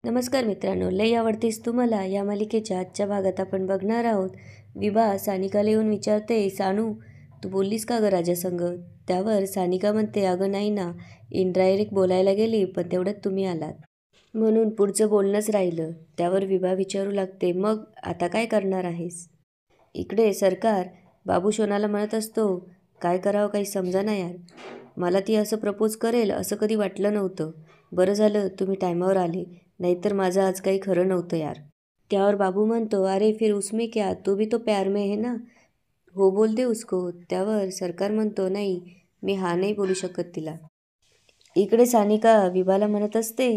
नमस्कार मित्रांनो, लय आवडतेस तुम्हाला या मालिकेच्या आजच्या भागात आपण बघणार आहोत. विभा सानिकाला येऊन विचारते, सानू तू बोललीस का गं राजासंग? त्यावर सानिका म्हणते, अगं नाही ना, इनडायरेक्ट बोलायला गेली पण तेवढ्यात तुम्ही आलात म्हणून पुढचं बोलणंच राहिलं. त्यावर विभा विचारू लागते, मग आता काय करणार आहेस? इकडे सरकार बाबू शोनाला म्हणत असतो, काय करावं काही समजा यार, मला ती असं प्रपोज करेल असं कधी वाटलं नव्हतं. बरं झालं तुम्ही टायमावर आले, नाहीतर माझं आज काही खरं नव्हतं यार. त्यावर बाबू म्हणतो, अरे फिर उसमें क्या, तो भी तो प्यार में है ना, हो बोल दे उसको. त्यावर सरकार म्हणतो, नाही मी हा नाही बोलू शकत तिला. इकडे सानिका विभाला म्हणत असते,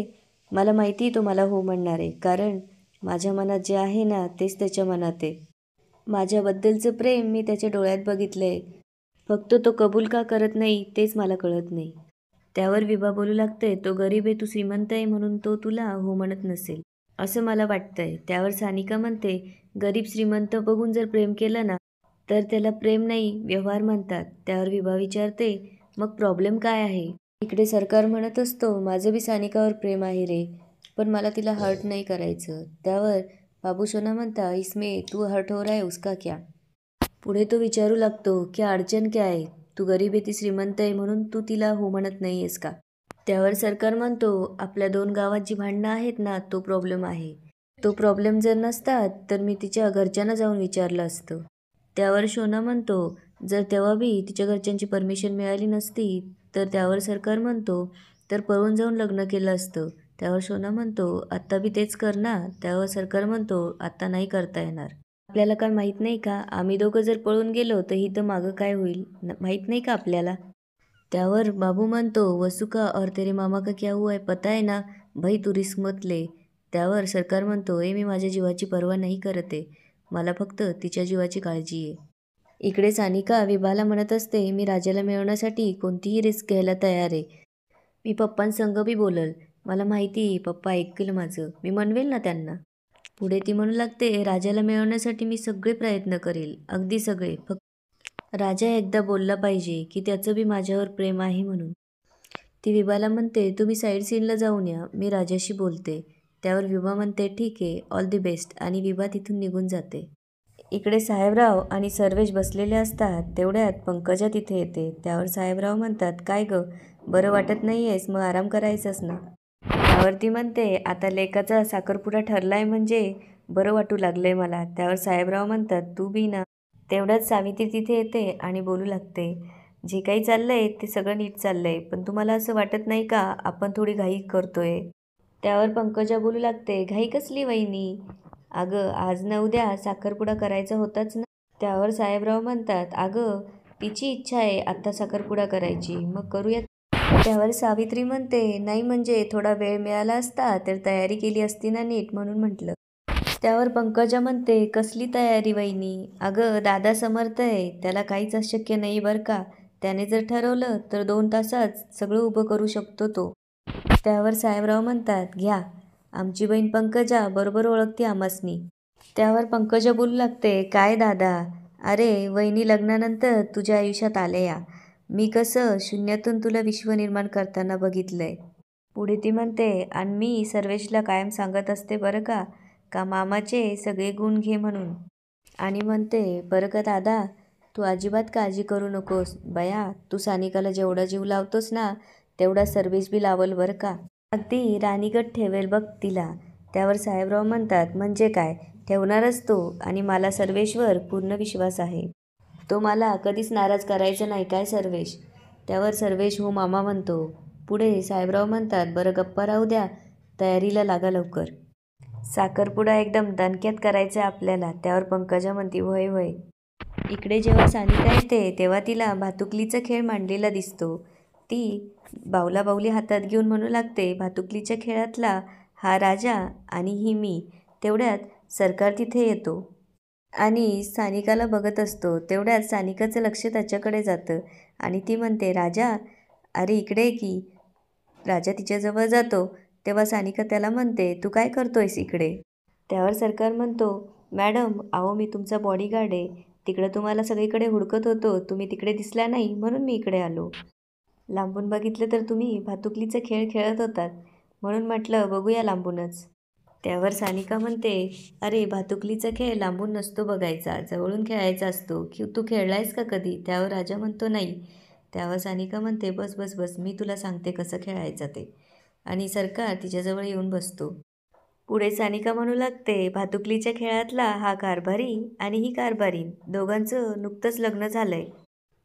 मला माहिती तो मला हो म्हणणार आहे, कारण माझ्या मनात जे आहे ना तेच त्याच्या मनात आहे. माझ्याबद्दलचं प्रेम मी त्याच्या डोळ्यात बघितलंय, फक्त तो कबूल का करत नाही तेच मला कळत नाही. त्यावर विभा बोलू लागते, तो गरीब आहे तू श्रीमंत आहे म्हणून तो तुला हो म्हणत नसेल असं मला वाटतंय. त्यावर सानिका म्हणते, गरीब श्रीमंत बघून जर प्रेम केलं ना तर त्याला प्रेम नाही व्यवहार म्हणतात. त्यावर विभा विचारते, मग प्रॉब्लेम काय आहे? इकडे सरकार म्हणत असतो, माझं बी सानिकावर प्रेम आहे रे, पण मला तिला हर्ट नाही करायचं. त्यावर बाबू सोना म्हणता, इसमें तू हर्ट हो रहा है उसका क्या? पुढे तो विचारू लागतो, क्या अडचण क्या आहे, तू गरीब आहे ती श्रीमंत आहे म्हणून तू तिला हो म्हणत नाही आहेस का? त्यावर सरकार म्हणतो, आपल्या दोन गावात जी भांडणं आहेत ना तो प्रॉब्लेम आहे. तो प्रॉब्लेम जर नसतात तर मी तिच्या घरच्यांना जाऊन विचारलं असतं. त्यावर शोना म्हणतो, जर तेव्हा बी तिच्या घरच्यांची परमिशन मिळाली नसती तर त्यावर सरकार म्हणतो, तर पळून जाऊन लग्न केलं असतं. त्यावर शोना म्हणतो, आत्ता बी तेच कर ना. त्यावर सरकार म्हणतो, आत्ता नाही करता येणार. आपल्याला काय माहीत नाही का, आम्ही दोघं जर पळून गेलो तर इथं मागं काय होईल माहीत नाही का आपल्याला? त्यावर बाबू म्हणतो, वसू का और तेरे मामा का क्या हुआ है पता है ना, भाई तू रिस्क मत ले. त्यावर सरकार म्हणतो, मी माझ्या जीवाची पर्वा नाही करत आहे, मला फक्त तिच्या जीवाची काळजी आहे. इकडे सानिका विभाला म्हणत असते, मी राजाला मिळवण्यासाठी कोणतीही रिस्क घ्यायला तयार आहे. मी पप्पांसंग बी बोलल, मला माहिती पप्पा ऐकतील माझं, मी म्हणवेल ना त्यांना. पुढे ती म्हणू लागते, राजाला मिळवण्यासाठी मी सगळे प्रयत्न करेल, अगदी सगळे, फक्त राजा एकदा बोलला पाहिजे की त्याचं बी माझ्यावर प्रेम आहे म्हणून. ती विभाला म्हणते, तुम्ही साईड सीनला जाऊन या, मी राजाशी बोलते. त्यावर विभा म्हणते, ठीक आहे, ऑल दी बेस्ट, आणि विभा तिथून निघून जाते. इकडे साहेबराव आणि सर्वेश बसलेले असतात. तेवढ्यात पंकजा तिथे येते. त्यावर साहेबराव म्हणतात, काय गं बरं वाटत नाही आहेस, मग आराम करायचाच ना. त्यावर ती म्हणते, आता लेकाचा साखरपुडा ठरलाय म्हणजे बरं वाटू लागलंय मला. त्यावर साहेबराव म्हणतात, तू बी ना. तेवढ्यात सावित्री तिथे येते आणि बोलू लागते, जे काही चाललंय ते सगळं नीट चाललंय, पण तुम्हाला असं वाटत नाही का आपण थोडी घाई करतोय? त्यावर पंकजा बोलू लागते, घाई कसली वहिनी, अगं आज ना उद्या साखरपुडा करायचा होताच ना. त्यावर साहेबराव म्हणतात, अगं तिची इच्छा आहे आत्ता साखरपुडा करायची, मग करूयात. त्यावर सावित्री म्हणते, नाही म्हणजे थोडा वेळ मिळाला असता तर तयारी केली असती ना नीट, म्हणून म्हटलं. त्यावर पंकजा म्हणते, कसली तयारी वहिनी, अगं दादा समर्थ आहे, त्याला काहीच अशक्य नाही बरं का, त्याने जर ठरवलं तर 2 तासात सगळं उभं करू शकतो तो. त्यावर साहेबराव म्हणतात, घ्या, आमची बहीण पंकजा बरोबर ओळखते आमासनी. त्यावर पंकजा बोलू लागते, काय दादा, अरे वहिनी लग्नानंतर तुझ्या आयुष्यात आले या, मी कसं शून्यातून तुला विश्व निर्माण करताना बघितलंय. पुढे ती म्हणते, आणि मी सर्वेशला कायम सांगत असते बरं का मामाचे सगळे गुण घे म्हणून. आणि म्हणते, बरं का दादा, तू अजिबात काळजी करू नकोस बया, तू सानिकाला जेवढा जीव लावतोस ना तेवढा सर्वेश बी लावल बरं का, अगदी राणीगत ठेवेल बघ तिला. त्यावर साहेबराव म्हणतात, म्हणजे काय, ठेवणारच तो, आणि मला सर्वेशवर पूर्ण विश्वास आहे, तो मला कधीच नाराज करायचा नाही काय सर्वेश? त्यावर सर्वेश हो मामा म्हणतो. पुढे साहेबराव म्हणतात, बरं गप्पा राहू द्या, तयारीला लागा लवकर, साखरपुडा एकदम दणक्यात करायचा आपल्याला. त्यावर पंकजा म्हणते, होय होय. इकडे जेव्हा सानिका येते तेव्हा तिला भातुकलीचा खेळ मांडलेला दिसतो. ती बावली हातात घेऊन म्हणू लागते, भातुकलीच्या खेळातला हा राजा आणि ही मी. तेवढ्यात सरकार तिथे येतो आणि सानिकाला बघत असतो. तेवढ्यात सानिकाचं लक्ष त्याच्याकडे जातं आणि ती म्हणते, राजा अरे इकडे की. राजा तिच्याजवळ जातो तेव्हा सानिका त्याला म्हणते, तू काय करतोयस इकडे? त्यावर सरकार म्हणतो, मॅडम अहो मी तुमचा बॉडीगार्ड आहे, तिकडे तुम्हाला सगळीकडे हुडकत होतो, तुम्ही तिकडे दिसला नाही म्हणून मी इकडे आलो. लांबून बघितलं तर तुम्ही भातुकलीचा खेळ खेळत होतात, म्हणून म्हटलं बघूया लांबूनच. त्यावर सानिका म्हणते, अरे भातुकलीचा खेळ लांबून नसतो बघायचा, जवळून खेळायचा असतो. की तू खेळलायस का कधी? त्यावर राजा म्हणतो नाही. त्यावर सानिका म्हणते, बस बस बस, मी तुला सांगते कसं खेळायचं ते. आणि सरकार तिच्याजवळ येऊन बसतो. पुढे सानिका म्हणू लागते, भातुकलीच्या खेळातला हा कारभारी आणि ही कारभारीण, दोघांचं नुकतंच लग्न झालंय.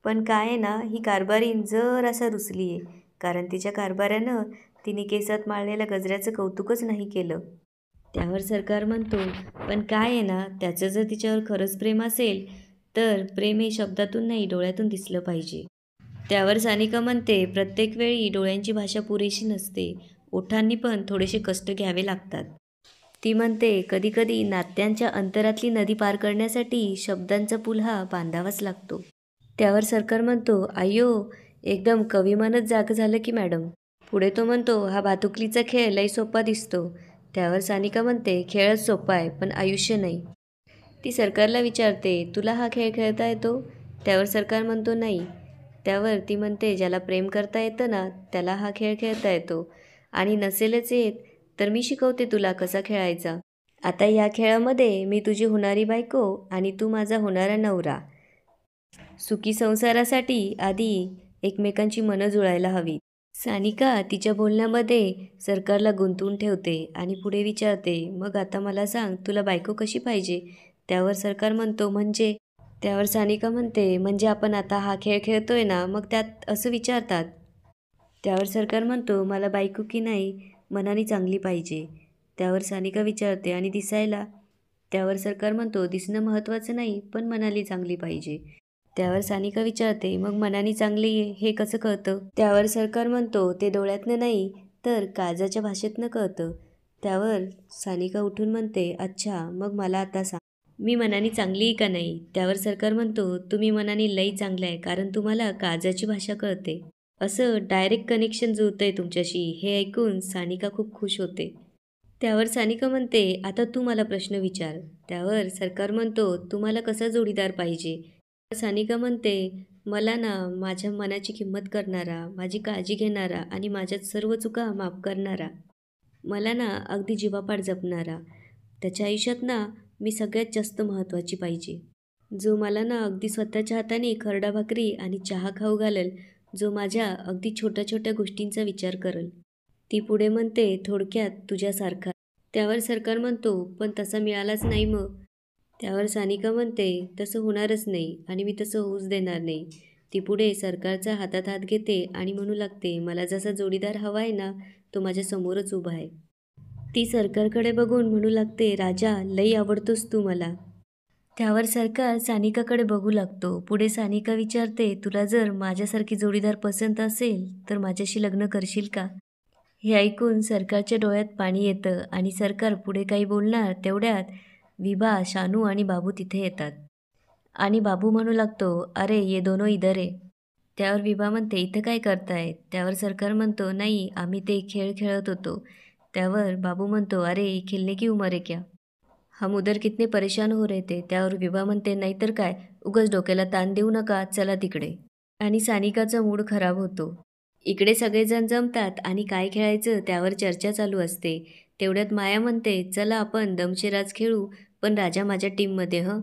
पण काय आहे ना, ही कारभारीण जरासा रुसली आहे, कारण तिच्या कारभाऱ्यानं तिने केसात माळलेल्या गजऱ्याचं कौतुकच नाही केलं. त्यावर सरकार म्हणतो, पण काय आहे ना, त्याचं जर तिच्यावर खरंच प्रेम असेल तर प्रेम हे शब्दातून नाही डोळ्यातून दिसलं पाहिजे. त्यावर सानिका म्हणते, प्रत्येक वेळी डोळ्यांची भाषा पुरेशी नसते, ओठांनी पण थोडेसे कष्ट घ्यावे लागतात. ती म्हणते, कधीकधी नात्यांच्या अंतरातली नदी पार करण्यासाठी शब्दांचा पूल हा बांधावाच लागतो. त्यावर सरकार म्हणतो, अय्यो, एकदम कविमानच जाग झालं की मॅडम. पुढे तो म्हणतो, हा भातुकलीचा खेळ लई सोपा दिसतो. त्यावर सानिका म्हणते, खेळच सोपा आहे पण आयुष्य नाही. ती सरकारला विचारते, तुला हा खेळ खेळता येतो? त्यावर सरकार म्हणतो नाही. त्यावर ती म्हणते, ज्याला प्रेम करता येतं ना त्याला हा खेळ खेळता येतो, आणि नसेलच येत तर मी शिकवते तुला कसा खेळायचा. आता या खेळामध्ये मी तुझी होणारी बायको आणि तू माझा होणारा नवरा. सुखी संसारासाठी आधी एकमेकांची मनं जुळायला हवी. सानिका तिच्या बोलण्यामध्ये सरकारला गुंतवून ठेवते आणि पुढे विचारते, मग आता मला सांग, तुला बायको कशी पाहिजे? त्यावर सरकार म्हणतो, म्हणजे? त्यावर सानिका म्हणते, म्हणजे आपण आता हा खेळ खेळतोय ना, मग त्यात असं विचारतात. त्यावर सरकार म्हणतो, मला बायको की नाही, मनाने चांगली पाहिजे. त्यावर सानिका विचारते, आणि दिसायला? त्यावर सरकार म्हणतो, दिसणं महत्त्वाचं नाही, पण मनाली चांगली पाहिजे. त्यावर सानिका विचारते, मग मनाने चांगली हे कसं कळतं? त्यावर सरकार म्हणतो, ते डोळ्यातनं नाही तर काळजाच्या भाषेतनं कळतं. त्यावर सानिका उठून म्हणते, अच्छा, मग मला आता सांग, मी मनाने चांगली आहे का नाही? त्यावर सरकार म्हणतो, तुम्ही मनाने लई चांगलं आहे, कारण तुम्हाला काळजाची भाषा कळते. असं डायरेक्ट कनेक्शन जुळतंय तुमच्याशी. हे ऐकून सानिका खूप खुश होते. त्यावर सानिका म्हणते, आता तू मला प्रश्न विचार. त्यावर सरकार म्हणतो, तुम्हाला कसा जोडीदार पाहिजे? सानिका म्हणते, मला ना माझ्या मनाची किंमत करणारा, माझी काळजी घेणारा आणि माझ्यात सर्व चुका माफ करणारा. मला ना अगदी जीवापाड जपणारा. त्याच्या आयुष्यात ना मी सगळ्यात जास्त महत्त्वाची पाहिजे. जो मला ना अगदी स्वतःच्या हाताने खरडा भाकरी आणि चहा खाऊ घालेल, जो माझ्या अगदी छोट्या छोट्या गोष्टींचा विचार करेल. ती पुढे म्हणते, थोडक्यात तुझ्यासारखा. त्यावर सरकार म्हणतो, पण तसा मिळालाच नाही मग. त्यावर सानिका म्हणते, तसं होणारच नाही आणि मी तसं होऊच देणार नाही. ती पुढे सरकारचा हातात हात घेते आणि म्हणू लागते, मला जसा जोडीदार हवा आहे ना, तो माझ्या समोरच उभा आहे. ती सरकारकडे बघून म्हणू लागते, राजा, लई आवडतोस तू मला. त्यावर सरकार सानिकाकडे बघू लागतो. पुढे सानिका विचारते, तुला जर माझ्यासारखी जोडीदार पसंत असेल तर माझ्याशी लग्न करशील का? हे ऐकून सरकारच्या डोळ्यात पाणी येतं आणि सरकार पुढे काही बोलणार तेवढ्यात विभा, शानू आणि बाबू तिथे येतात. आणि बाबू म्हणू लागतो, अरे ये दोनों इधर आहे. त्यावर विभा म्हणते, इथं काय करताय? त्यावर सरकार म्हणतो, नाही, आम्ही ते खेळ खेळत होतो. त्यावर बाबू म्हणतो, अरे खेलने की उमर है क्या? हम उधर कितने परेशान हो रहे थे. त्यावर विभा म्हणते, नाहीतर काय, उगाच डोक्याला ताण देऊ नका, चला तिकडे. आणि सानिकाचा मूड खराब होतो. इकडे सगळेजण जमतात आणि काय खेळायचं त्यावर चर्चा चालू असते. तेवढ्यात माया म्हणते, चला आपण दमशेराज खेळू, पण राजा माझ्या टीममध्ये हं.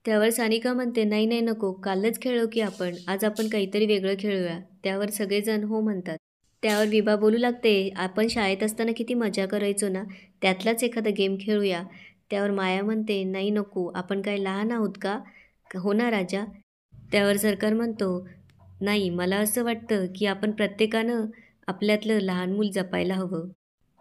त्यावर सानिका म्हणते, नाही नाही नको, कालच खेळलो की आपण, आज आपण काहीतरी वेगळं खेळूया. त्यावर सगळेजण हो म्हणतात. त्यावर विभा बोलू लागते, आपण शाळेत असताना किती मजा करायचो ना, त्यातलाच एखादा गेम खेळूया. त्यावर माया म्हणते, नाही नको, आपण काय लहान आहोत का? हो ना राजा? त्यावर सरकार म्हणतो, नाही, मला असं वाटतं की आपण प्रत्येकानं आपल्यातलं लहान मूल जपायला हवं.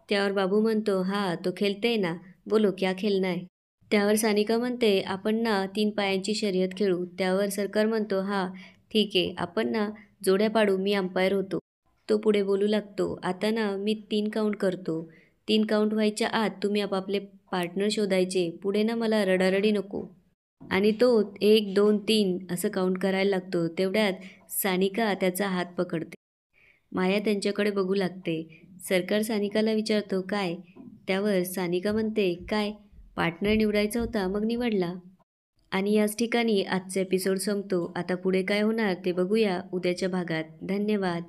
त्यावर बाबू म्हणतो, हा तो खेळते ना, बोलो क्या खेळना आहे? त्यावर सानिका म्हणते, आपण ना 3 पायांची शर्यत खेळू. त्यावर सरकार म्हणतो, हा ठीक आहे, आपण ना जोड्या पाडू, मी अंपायर होतो. तो पुढे बोलू लागतो, आता ना मी 3 काउंट करतो. 3 काउंट व्हायच्या आत तुम्ही आपापले पार्टनर शोधायचे. पुढे ना मला रडारडी नको. आणि तो 1, 2, 3 असं काउंट करायला लागतो. तेवढ्यात सानिका त्याचा हात पकडते. माया त्यांच्याकडे बघू लागते. सरकार सानिकाला विचारतो, काय? त्यावर सानिका म्हणते, काय, पार्टनर निवडायचा होता, मग निवडला. आणि याच ठिकाणी आजचा एपिसोड संपतो. आता पुढे काय होणार ते बघूया उद्याच्या भागात. धन्यवाद.